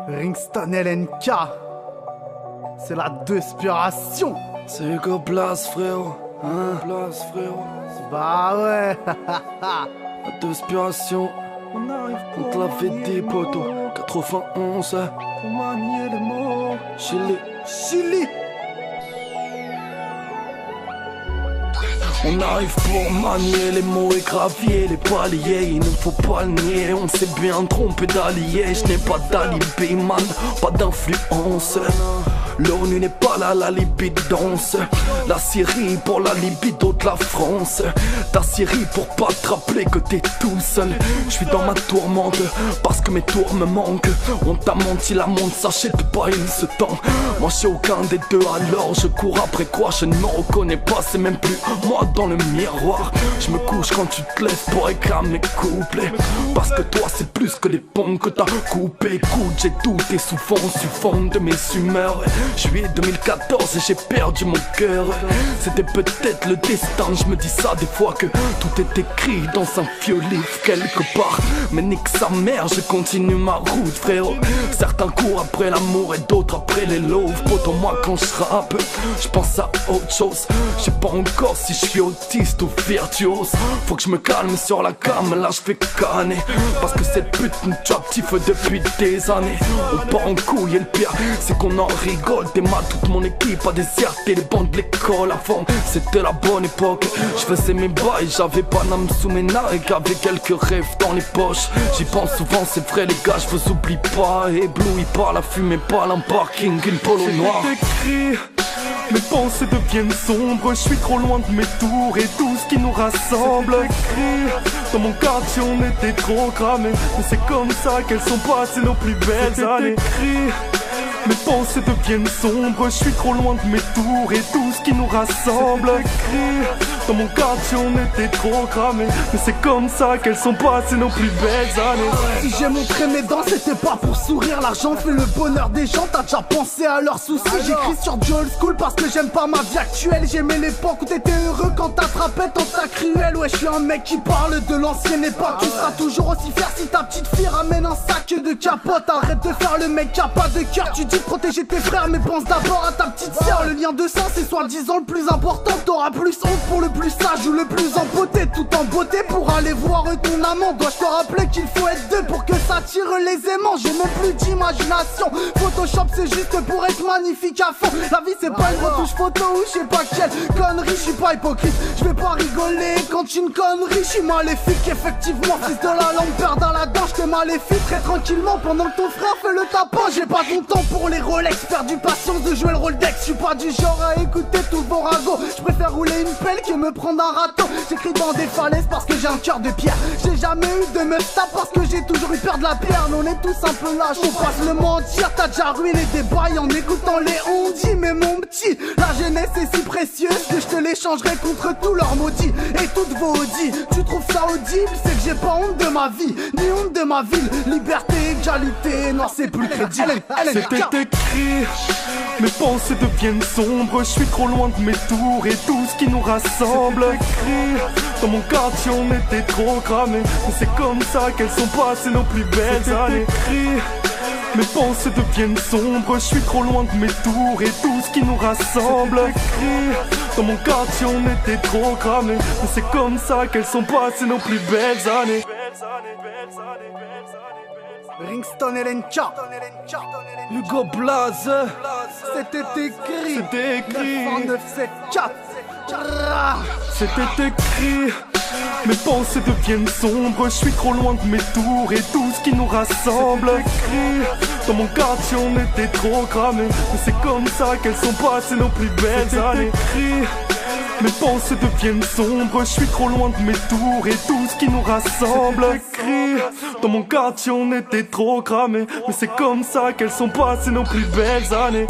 Ringston LNK, c'est la Deuspiration. C'est Hugo Blas, frérot. Hein? Blas, frérot. Bah ouais. La Deuspiration. On arrive pour te l'avait dit, poto. 91. Pour manier les mots. Chili. On arrive pour manier les mots et gravier les paliers. Il ne faut pas le nier, on s'est bien trompé d'alliés. Je n'ai pas d'alibi, man, pas d'influence. L'ONU n'est pas là, la Libye danse. La Syrie pour la libido de la France. Ta Syrie pour pas te rappeler que t'es tout seul. Je suis dans ma tourmente parce que mes tours me manquent. On t'a menti, la montre s'achète pas, il se tend. Moi j'ai aucun des deux, alors je cours après quoi? Je ne me reconnais pas, c'est même plus moi dans le miroir. Je me couche quand tu te lèves pour écrire mes couplets. Parce que toi c'est plus que les ponts que t'as coupé. Écoute, j'ai douté souvent sur fond de mes humeurs. Juillet 2014 et j'ai perdu mon cœur. C'était peut-être le destin, je me dis ça des fois que tout est écrit dans un vieux livre quelque part. Mais nique sa mère, je continue ma route, frérot. Certains courent après l'amour et d'autres après les loaves. Poto, moi quand je rappe, je pense à autre chose. Je sais pas encore si je suis autiste ou virtuose. Faut que je me calme sur la cam, là je fais canner. Parce que cette pute nous captive depuis des années. On part en couille et le pire c'est qu'on en rigole. T'es mal, toute mon équipe a déserté les bancs de l'école. Avant c'était la bonne époque. Je faisais mes bails, j'avais pas d'âme sous mes nargues. Avec quelques rêves dans les poches. J'y pense souvent, c'est vrai les gars, je vous oublie pas. Ébloui par la fumée, pas un parking, une polo noire. Écrit, mes pensées deviennent sombres. Je suis trop loin de mes tours et tout ce qui nous rassemble. Écrit, dans mon quartier on était trop cramés. Mais c'est comme ça qu'elles sont passées nos plus belles années. Écrit, mes pensées deviennent sombres, je suis trop loin de mes tours et tout ce qui nous rassemble. Écrit, dans mon quartier on était trop cramés. Mais c'est comme ça qu'elles sont passées nos plus belles années. Si j'ai montré mes dents, c'était pas pour sourire. L'argent fait le bonheur des gens, t'as déjà pensé à leurs soucis. J'écris sur du old school parce que j'aime pas ma vie actuelle. J'aimais l'époque où t'étais heureux quand t'attrapais ton tas cruel. Ouais, je suis un mec qui parle de l'ancienne époque. Tu seras toujours aussi fier si ta petite fille ramène un sac de capote. Arrête de faire le mec qui a pas de cœur. Tu dis de protéger tes frères mais pense d'abord à ta petite sœur. Le lien de sang c'est soi-disant le plus important. T'auras plus honte pour le plus sage ou le plus empoté. Tout en beauté pour aller voir ton amant. Dois-je te rappeler qu'il faut être deux pour que ça tire les aimants. J'ai même plus d'imagination. Photoshop c'est juste pour être magnifique à fond. La vie c'est pas une retouche photo ou je sais pas quelle connerie. Je suis pas hypocrite, je vais pas rigoler quand une connerie. Je suis maléfique effectivement, fils de la lampe, père dans la dent. Je te maléfique très tranquillement pendant que ton frère fait le tapin. J'ai pas ton temps pour les Rolex, perdu patience de jouer le rôle d'ex. Je suis pas du genre à écouter tout vos ragots. Je préfère rouler une pelle que me prendre un râteau. J'écris dans des falaises parce que j'ai un cœur de pierre. J'ai jamais eu de meuf tape parce que j'ai toujours eu peur de la pierre. Mais on est tous un peu lâches, on passe le mentir. T'as déjà ruiné des bails en écoutant les on-dit. Mais mon petit, la jeunesse est si précieuse que je te l'échangerai contre tous leurs maudits et toutes vos audits. Tu trouves ça audible? C'est que j'ai pas honte de ma vie, ni honte de ma ville. Liberté, égalité, non c'est plus crédible. C'était écrit, mes pensées deviennent sombres. Je suis trop loin de mes tours et tout ce qui nous rassemble. Écrit, dans mon quartier on était trop cramés. Mais c'est comme ça qu'elles sont passées nos plus belles années. Écrit, mes pensées deviennent sombres, je suis trop loin de mes tours et tout ce qui nous rassemble. Écrit, dans mon quartier on était trop cramés. Mais c'est comme ça qu'elles sont passées nos plus belles années. Ringston LNK, Hugo Blas, c'était écrit. C'était écrit, 974. c'était écrit. Mes pensées deviennent sombres, je suis trop loin de mes tours et tout ce qui nous rassemble. Écrit, dans mon quartier on était trop cramés. Mais c'est comme ça qu'elles sont passées nos plus belles années. Écrit, mes pensées deviennent sombres, je suis trop loin de mes tours et tout ce qui nous rassemble. Écrit, dans mon quartier on était trop cramés. Mais c'est comme ça qu'elles sont passées nos plus belles années.